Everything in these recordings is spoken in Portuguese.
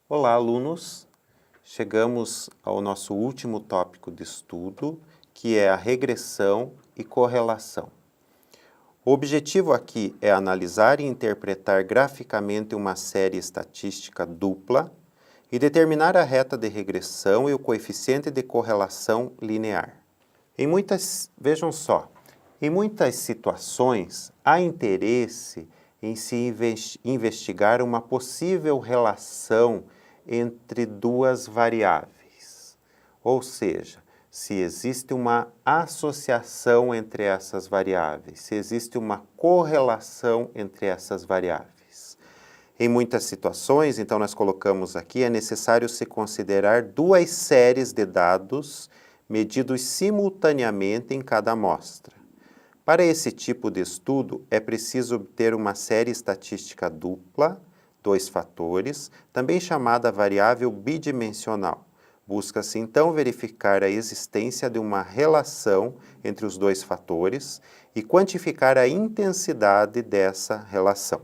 Olá, alunos! Chegamos ao nosso último tópico de estudo, que é a regressão e correlação. O objetivo aqui é analisar e interpretar graficamente uma série estatística dupla e determinar a reta de regressão e o coeficiente de correlação linear. Vejam só, em muitas situações há interesse em se investigar uma possível relação entre duas variáveis, ou seja, se existe uma associação entre essas variáveis, se existe uma correlação entre essas variáveis. Em muitas situações, então nós colocamos aqui, é necessário se considerar duas séries de dados medidos simultaneamente em cada amostra. Para esse tipo de estudo, é preciso obter uma série estatística dupla, dois fatores, também chamada variável bidimensional. Busca-se então verificar a existência de uma relação entre os dois fatores e quantificar a intensidade dessa relação.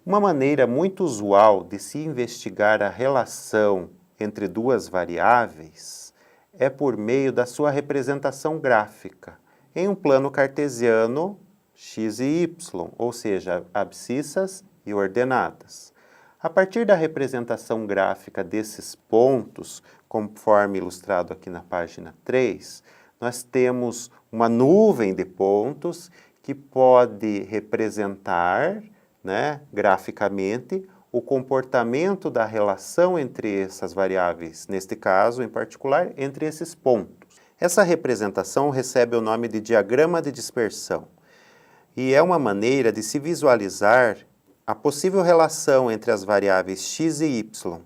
Uma maneira muito usual de se investigar a relação entre duas variáveis é por meio da sua representação gráfica, em um plano cartesiano x e y, ou seja, abscissas e ordenadas. A partir da representação gráfica desses pontos, conforme ilustrado aqui na página 3, nós temos uma nuvem de pontos que pode representar, graficamente, o comportamento da relação entre essas variáveis, neste caso, em particular, entre esses pontos. Essa representação recebe o nome de diagrama de dispersão e é uma maneira de se visualizar a possível relação entre as variáveis x e y.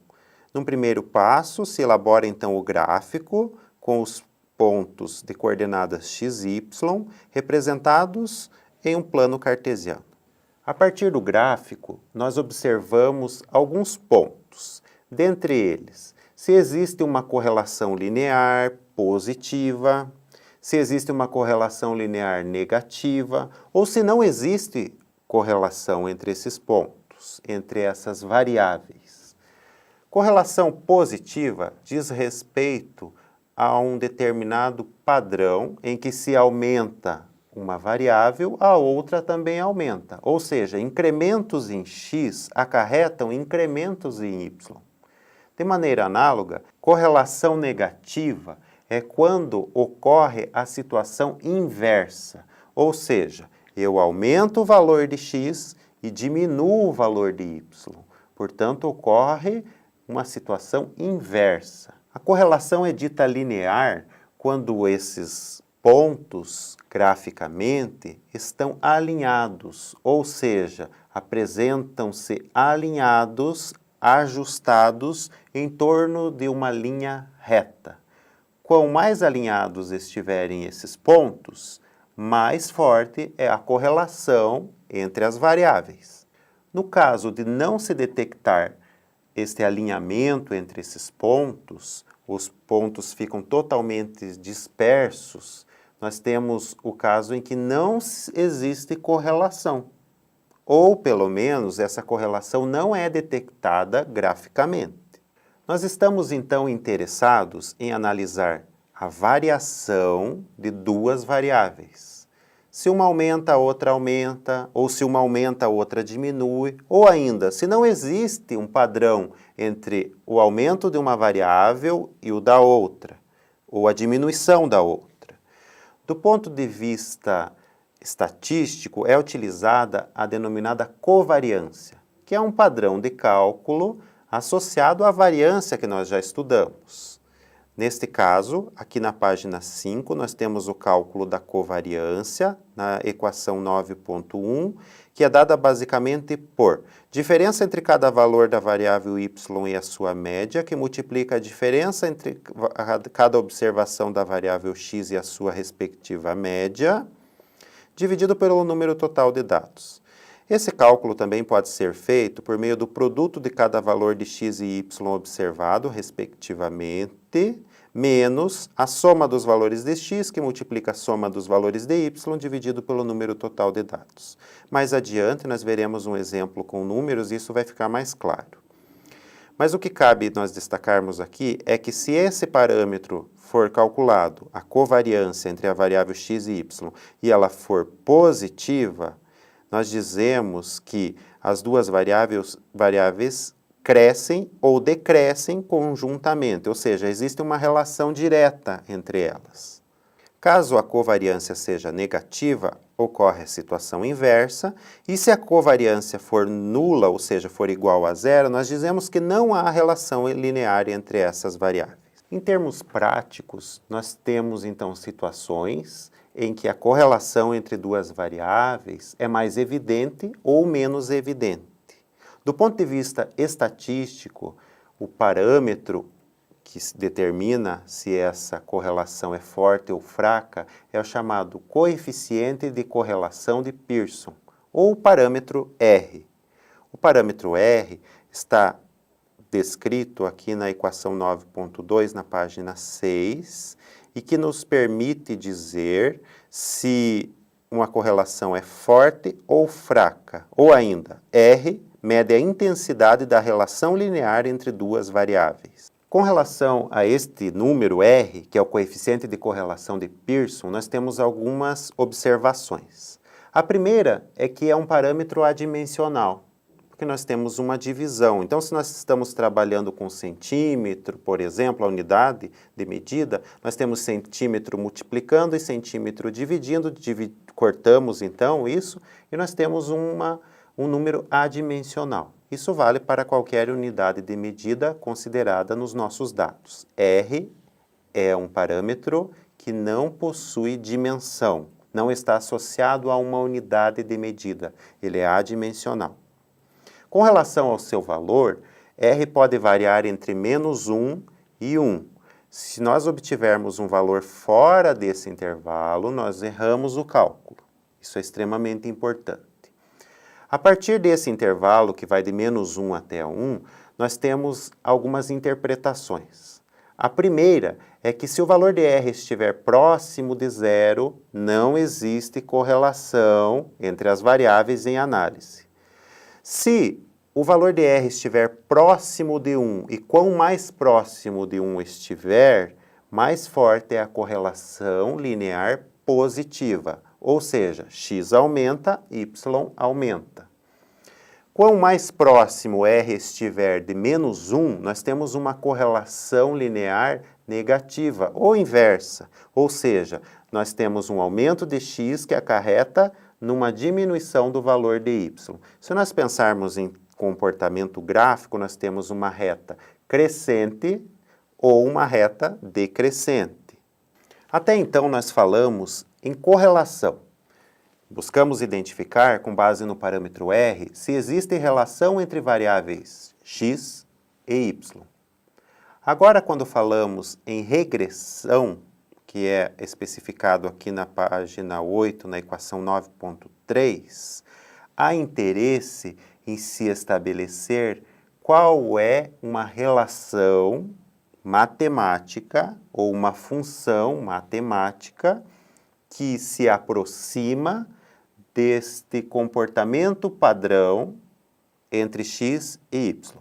Num primeiro passo, se elabora então o gráfico com os pontos de coordenadas x e y representados em um plano cartesiano. A partir do gráfico, nós observamos alguns pontos. Dentre eles, se existe uma correlação linear positiva, se existe uma correlação linear negativa, ou se não existe correlação entre esses pontos, entre essas variáveis. Correlação positiva diz respeito a um determinado padrão em que se aumenta uma variável, a outra também aumenta. Ou seja, incrementos em x acarretam incrementos em y. De maneira análoga, correlação negativa é quando ocorre a situação inversa, ou seja, eu aumento o valor de x e diminuo o valor de y. Portanto, ocorre uma situação inversa. A correlação é dita linear quando esses pontos, graficamente, estão alinhados, ou seja, apresentam-se alinhados, ajustados em torno de uma linha reta. Quanto mais alinhados estiverem esses pontos, mais forte é a correlação entre as variáveis. No caso de não se detectar este alinhamento entre esses pontos, os pontos ficam totalmente dispersos, nós temos o caso em que não existe correlação, ou pelo menos essa correlação não é detectada graficamente. Nós estamos então interessados em analisar a variação de duas variáveis. Se uma aumenta, a outra aumenta, ou se uma aumenta, a outra diminui, ou ainda, se não existe um padrão entre o aumento de uma variável e o da outra, ou a diminuição da outra. Do ponto de vista estatístico, é utilizada a denominada covariância, que é um padrão de cálculo associado à variância que nós já estudamos. Neste caso, aqui na página 5, nós temos o cálculo da covariância, na equação 9.1, que é dada basicamente por diferença entre cada valor da variável y e a sua média, que multiplica a diferença entre cada observação da variável x e a sua respectiva média, dividido pelo número total de dados. Esse cálculo também pode ser feito por meio do produto de cada valor de x e y observado, respectivamente, menos a soma dos valores de x, que multiplica a soma dos valores de y, dividido pelo número total de dados. Mais adiante, nós veremos um exemplo com números e isso vai ficar mais claro. Mas o que cabe nós destacarmos aqui é que se esse parâmetro for calculado, a covariância entre a variável x e y, e ela for positiva, nós dizemos que as duas variáveis crescem ou decrescem conjuntamente, ou seja, existe uma relação direta entre elas. Caso a covariância seja negativa, ocorre a situação inversa, e se a covariância for nula, ou seja, for igual a zero, nós dizemos que não há relação linear entre essas variáveis. Em termos práticos, nós temos então situações em que a correlação entre duas variáveis é mais evidente ou menos evidente. Do ponto de vista estatístico, o parâmetro que determina se essa correlação é forte ou fraca é o chamado coeficiente de correlação de Pearson, ou parâmetro R. O parâmetro R está descrito aqui na equação 9.2, na página 6, e que nos permite dizer se uma correlação é forte ou fraca, ou ainda, R mede a intensidade da relação linear entre duas variáveis. Com relação a este número R, que é o coeficiente de correlação de Pearson, nós temos algumas observações. A primeira é que é um parâmetro adimensional, porque nós temos uma divisão. Então, se nós estamos trabalhando com centímetro, por exemplo, a unidade de medida, nós temos centímetro multiplicando e centímetro dividindo, cortamos então isso, e nós temos um número adimensional. Isso vale para qualquer unidade de medida considerada nos nossos dados. R é um parâmetro que não possui dimensão, não está associado a uma unidade de medida, ele é adimensional. Com relação ao seu valor, R pode variar entre -1 e 1. Se nós obtivermos um valor fora desse intervalo, nós erramos o cálculo. Isso é extremamente importante. A partir desse intervalo, que vai de -1 até 1, nós temos algumas interpretações. A primeira é que se o valor de R estiver próximo de zero, não existe correlação entre as variáveis em análise. Se o valor de R estiver próximo de 1, e quanto mais próximo de 1 estiver, mais forte é a correlação linear positiva, ou seja, x aumenta, y aumenta. Quanto mais próximo R estiver de -1, nós temos uma correlação linear negativa ou inversa, ou seja, nós temos um aumento de x que acarreta numa diminuição do valor de y. Se nós pensarmos em comportamento gráfico, nós temos uma reta crescente ou uma reta decrescente. Até então, nós falamos em correlação. Buscamos identificar, com base no parâmetro R, se existe relação entre variáveis x e y. Agora, quando falamos em regressão, que é especificado aqui na página 8, na equação 9.3, há interesse em se estabelecer qual é uma relação matemática ou uma função matemática que se aproxima deste comportamento padrão entre x e y.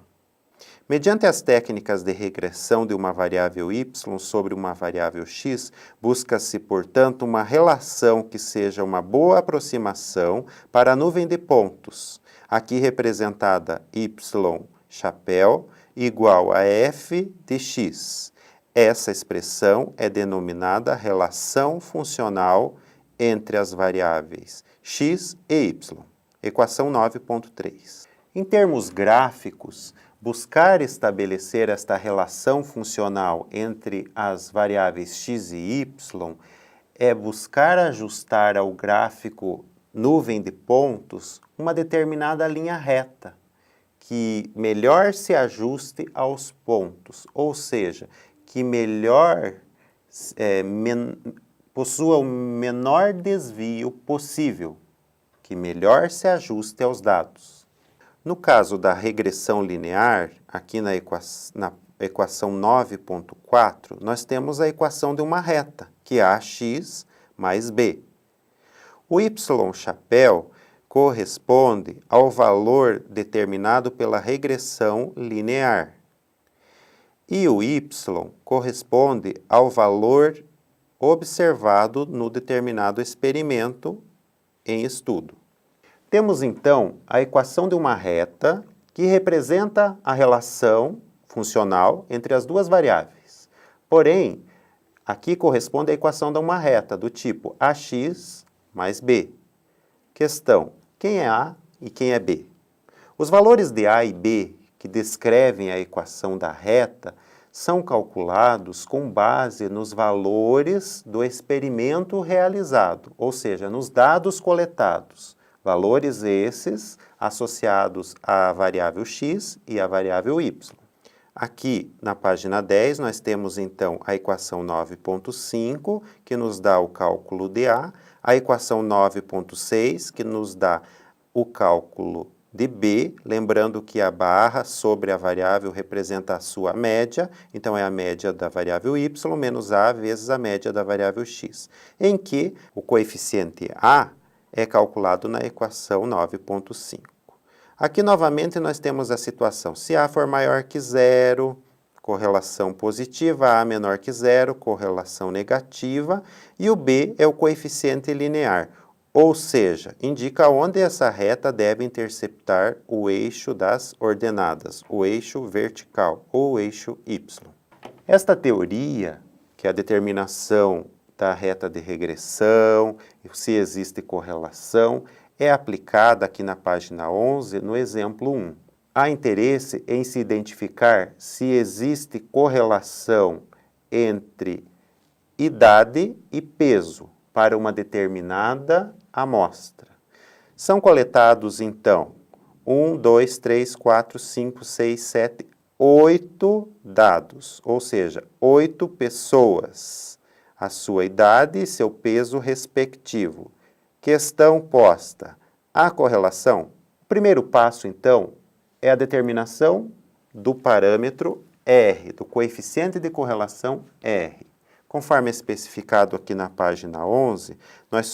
Mediante as técnicas de regressão de uma variável y sobre uma variável x, busca-se, portanto, uma relação que seja uma boa aproximação para a nuvem de pontos, aqui representada y chapéu igual a f de x. Essa expressão é denominada relação funcional entre as variáveis x e y. Equação 9.3. Em termos gráficos, buscar estabelecer esta relação funcional entre as variáveis x e y é buscar ajustar ao gráfico nuvem de pontos uma determinada linha reta, que melhor se ajuste aos pontos, ou seja, que melhor possua o menor desvio possível, que melhor se ajuste aos dados. No caso da regressão linear, aqui na equação 9.4, nós temos a equação de uma reta, que é ax mais b. O y chapéu corresponde ao valor determinado pela regressão linear, E o y corresponde ao valor observado no determinado experimento em estudo. Temos então a equação de uma reta que representa a relação funcional entre as duas variáveis. Porém, aqui corresponde à equação de uma reta do tipo ax mais b. Questão: quem é A e quem é B? Os valores de A e B, que descrevem a equação da reta, são calculados com base nos valores do experimento realizado, ou seja, nos dados coletados. Valores esses associados à variável x e à variável y. Aqui, na página 10, nós temos, então, a equação 9.5, que nos dá o cálculo de a equação 9.6, que nos dá o cálculo de B, lembrando que a barra sobre a variável representa a sua média, então é a média da variável y menos a vezes a média da variável x, em que o coeficiente a é calculado na equação 9.5. Aqui, novamente, nós temos a situação: se A for maior que zero, correlação positiva, A menor que zero, correlação negativa, e o B é o coeficiente linear, ou seja, indica onde essa reta deve interceptar o eixo das ordenadas, o eixo vertical ou o eixo y. Esta teoria, que é a determinação da reta de regressão, se existe correlação, é aplicada aqui na página 11, no exemplo 1. Há interesse em se identificar se existe correlação entre idade e peso para uma determinada amostra. São coletados, então, 1, 2, 3, 4, 5, 6, 7, 8 dados, ou seja, 8 pessoas, a sua idade e seu peso respectivo. Questão posta: há correlação? O primeiro passo, então, é a determinação do parâmetro R, do coeficiente de correlação R. Conforme especificado aqui na página 11, nós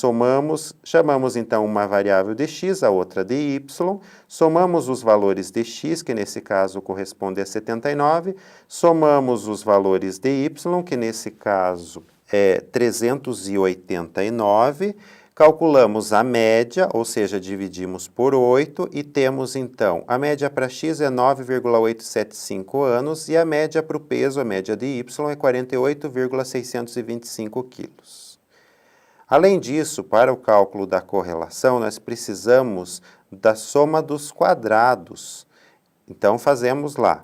chamamos então uma variável de x, a outra de y, somamos os valores de x, que nesse caso corresponde a 79, somamos os valores de y, que nesse caso é 389, calculamos a média, ou seja, dividimos por 8 e temos então, a média para x é 9,875 anos e a média para o peso, a média de y, é 48,625 quilos. Além disso, para o cálculo da correlação, nós precisamos da soma dos quadrados. Então, fazemos lá.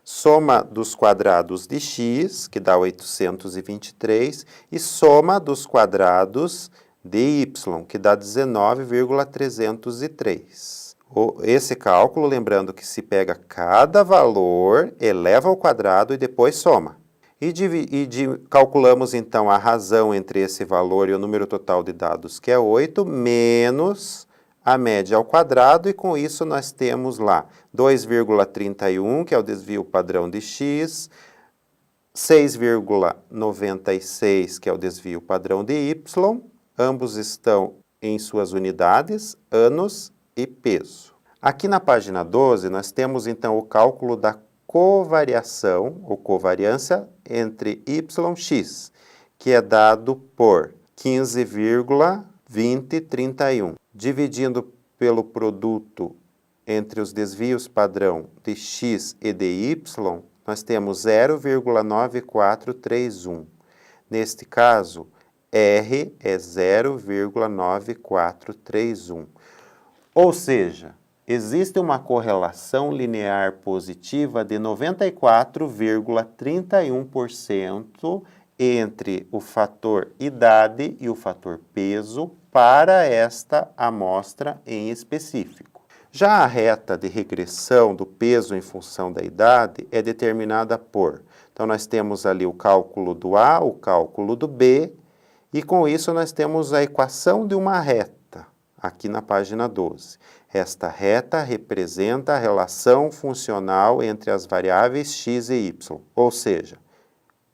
Soma dos quadrados de x, que dá 823, e soma dos quadrados de y, que dá 19,303. Esse cálculo, lembrando que se pega cada valor, eleva ao quadrado e depois soma. Calculamos, então, a razão entre esse valor e o número total de dados, que é 8, menos a média ao quadrado, e com isso nós temos lá 2,31, que é o desvio padrão de x, 6,96, que é o desvio padrão de y, ambos estão em suas unidades, anos e peso. Aqui na página 12, nós temos então o cálculo da covariação, ou covariância, entre y e x, que é dado por 15,2031. Dividindo pelo produto entre os desvios padrão de x e de y, nós temos 0,9431. Neste caso, R é 0,9431. Ou seja, existe uma correlação linear positiva de 94,31% entre o fator idade e o fator peso para esta amostra em específico. Já a reta de regressão do peso em função da idade é determinada por... Então, nós temos ali o cálculo do A, o cálculo do B, e com isso nós temos a equação de uma reta, aqui na página 12. Esta reta representa a relação funcional entre as variáveis x e y, ou seja,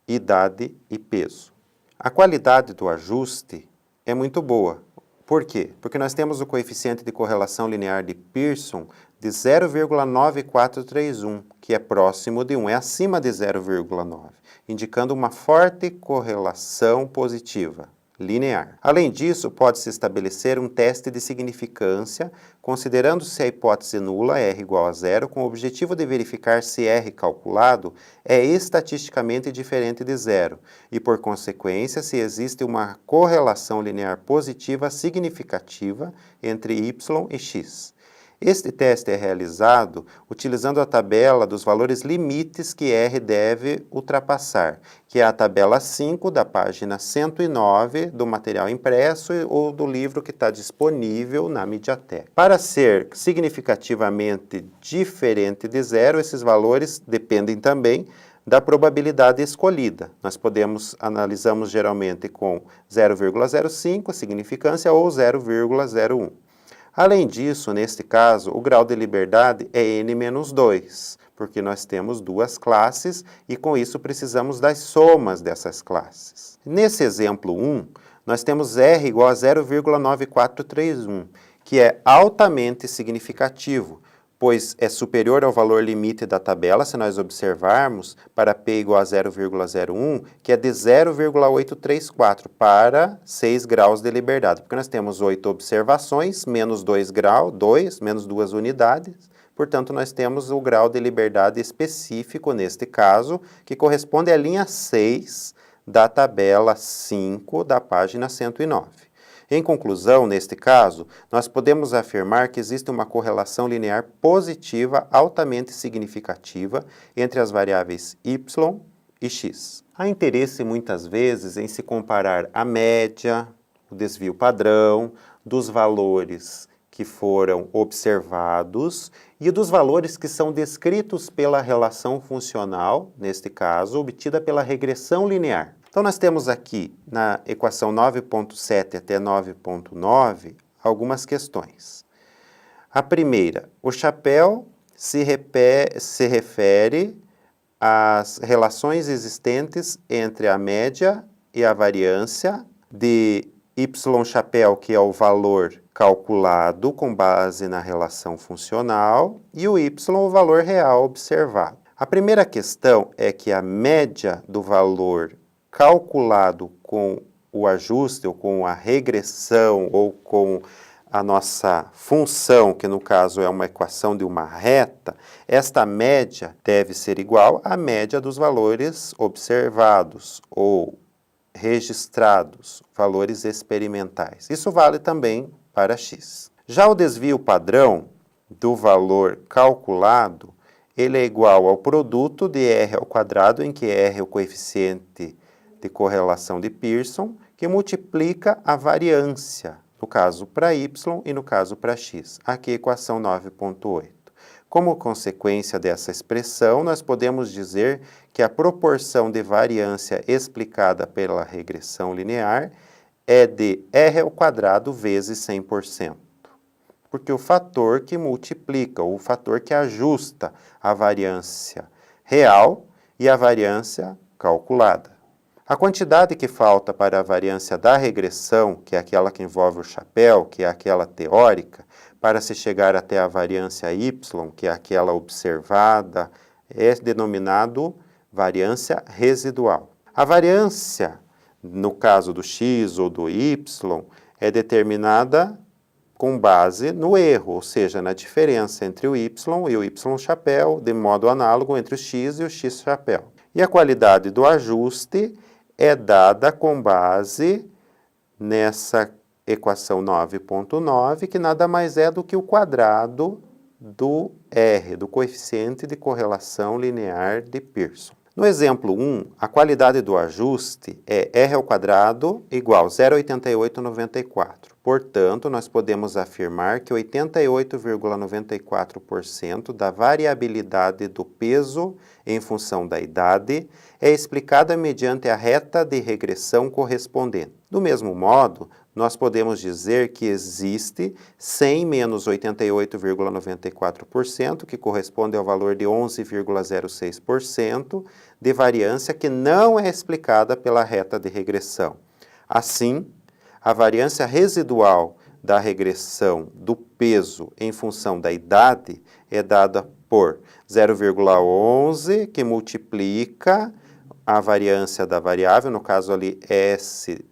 idade e peso. A qualidade do ajuste é muito boa. Por quê? Porque nós temos o coeficiente de correlação linear de Pearson de 0,9431, que é próximo de 1, é acima de 0,9, indicando uma forte correlação positiva, linear. Além disso, pode-se estabelecer um teste de significância, considerando-se a hipótese nula, R igual a zero, com o objetivo de verificar se R calculado é estatisticamente diferente de zero, e, por consequência, se existe uma correlação linear positiva significativa entre Y e X. Este teste é realizado utilizando a tabela dos valores limites que R deve ultrapassar, que é a tabela 5 da página 109 do material impresso ou do livro que está disponível na Mediateca. Para ser significativamente diferente de zero, esses valores dependem também da probabilidade escolhida. Nós analisamos geralmente com 0,05, a significância, ou 0,01. Além disso, neste caso, o grau de liberdade é n-2, porque nós temos duas classes e com isso precisamos das somas dessas classes. Nesse exemplo 1, nós temos R igual a 0,9431, que é altamente significativo, pois é superior ao valor limite da tabela, se nós observarmos, para P igual a 0,01, que é de 0,834 para 6 graus de liberdade, porque nós temos 8 observações, menos 2 graus, menos 2 unidades, portanto, nós temos o grau de liberdade específico, neste caso, que corresponde à linha 6 da tabela 5 da página 109. Em conclusão, neste caso, nós podemos afirmar que existe uma correlação linear positiva altamente significativa entre as variáveis y e x. Há interesse muitas vezes em se comparar a média, o desvio padrão, dos valores que foram observados e dos valores que são descritos pela relação funcional, neste caso, obtida pela regressão linear. Então, nós temos aqui, na equação 9.7 até 9.9, algumas questões. A primeira, o chapéu se refere às relações existentes entre a média e a variância de y chapéu, que é o valor calculado com base na relação funcional, e o y, o valor real observado. A primeira questão é que a média do valor calculado com o ajuste ou com a regressão ou com a nossa função, que no caso é uma equação de uma reta, esta média deve ser igual à média dos valores observados ou registrados, valores experimentais. Isso vale também para x. Já o desvio padrão do valor calculado, ele é igual ao produto de r ao quadrado, em que r é o coeficiente de correlação de Pearson, que multiplica a variância, no caso para y e no caso para x. Aqui a equação 9.8. Como consequência dessa expressão, nós podemos dizer que a proporção de variância explicada pela regressão linear é de r ao quadrado vezes 100%. Porque o fator que multiplica, o fator que ajusta a variância real e a variância calculada. A quantidade que falta para a variância da regressão, que é aquela que envolve o chapéu, que é aquela teórica, para se chegar até a variância y, que é aquela observada, é denominado variância residual. A variância, no caso do x ou do y, é determinada com base no erro, ou seja, na diferença entre o y e o y chapéu, de modo análogo entre o x e o x chapéu. E a qualidade do ajuste é dada com base nessa equação 9.9, que nada mais é do que o quadrado do R, do coeficiente de correlação linear de Pearson. No exemplo 1, a qualidade do ajuste é R ao quadrado igual a 0,8894. Portanto, nós podemos afirmar que 88,94% da variabilidade do peso em função da idade é explicada mediante a reta de regressão correspondente. Do mesmo modo, nós podemos dizer que existe 100 menos 88,94%, que corresponde ao valor de 11,06%, de variância que não é explicada pela reta de regressão. Assim, a variância residual da regressão do peso em função da idade é dada por 0,11, que multiplica a variância da variável, no caso ali SY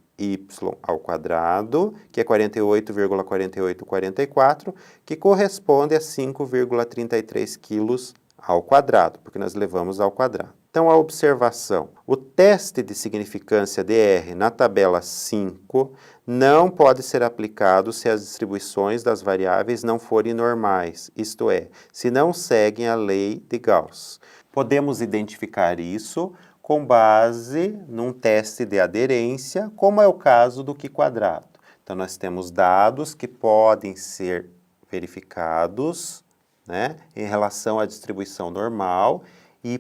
ao quadrado, que é 48,4844, que corresponde a 5,33 quilos ao quadrado, porque nós levamos ao quadrado. Então, a observação. O teste de significância de R na tabela 5 não pode ser aplicado se as distribuições das variáveis não forem normais, isto é, se não seguem a lei de Gauss. Podemos identificar isso com base num teste de aderência, como é o caso do Q quadrado. Então, nós temos dados que podem ser verificados, né, em relação à distribuição normal e,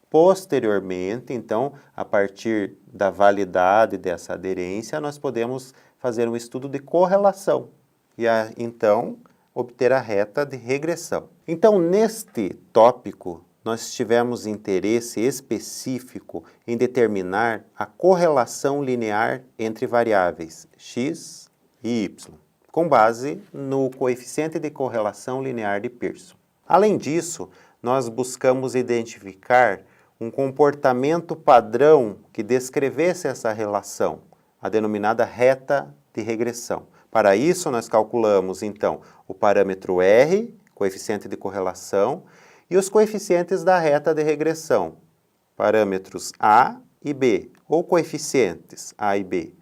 posteriormente, então, a partir da validade dessa aderência, nós podemos fazer um estudo de correlação e, então, obter a reta de regressão. Então, neste tópico, nós tivemos interesse específico em determinar a correlação linear entre variáveis x e y, com base no coeficiente de correlação linear de Pearson. Além disso, nós buscamos identificar um comportamento padrão que descrevesse essa relação, a denominada reta de regressão. Para isso, nós calculamos, então, o parâmetro R, coeficiente de correlação, e os coeficientes da reta de regressão, parâmetros A e B, ou coeficientes A e B.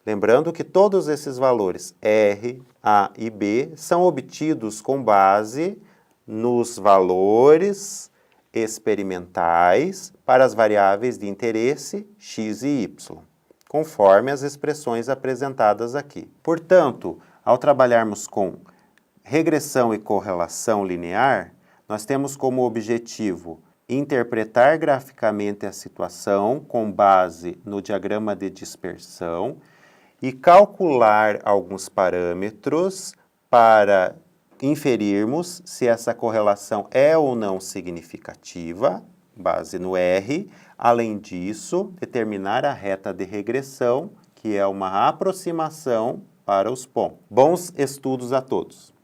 Lembrando que todos esses valores R, A e B são obtidos com base nos valores experimentais para as variáveis de interesse x e y, conforme as expressões apresentadas aqui. Portanto, ao trabalharmos com regressão e correlação linear, nós temos como objetivo interpretar graficamente a situação com base no diagrama de dispersão e calcular alguns parâmetros para inferirmos se essa correlação é ou não significativa, base no R. Além disso, determinar a reta de regressão, que é uma aproximação para os pontos. Bons estudos a todos!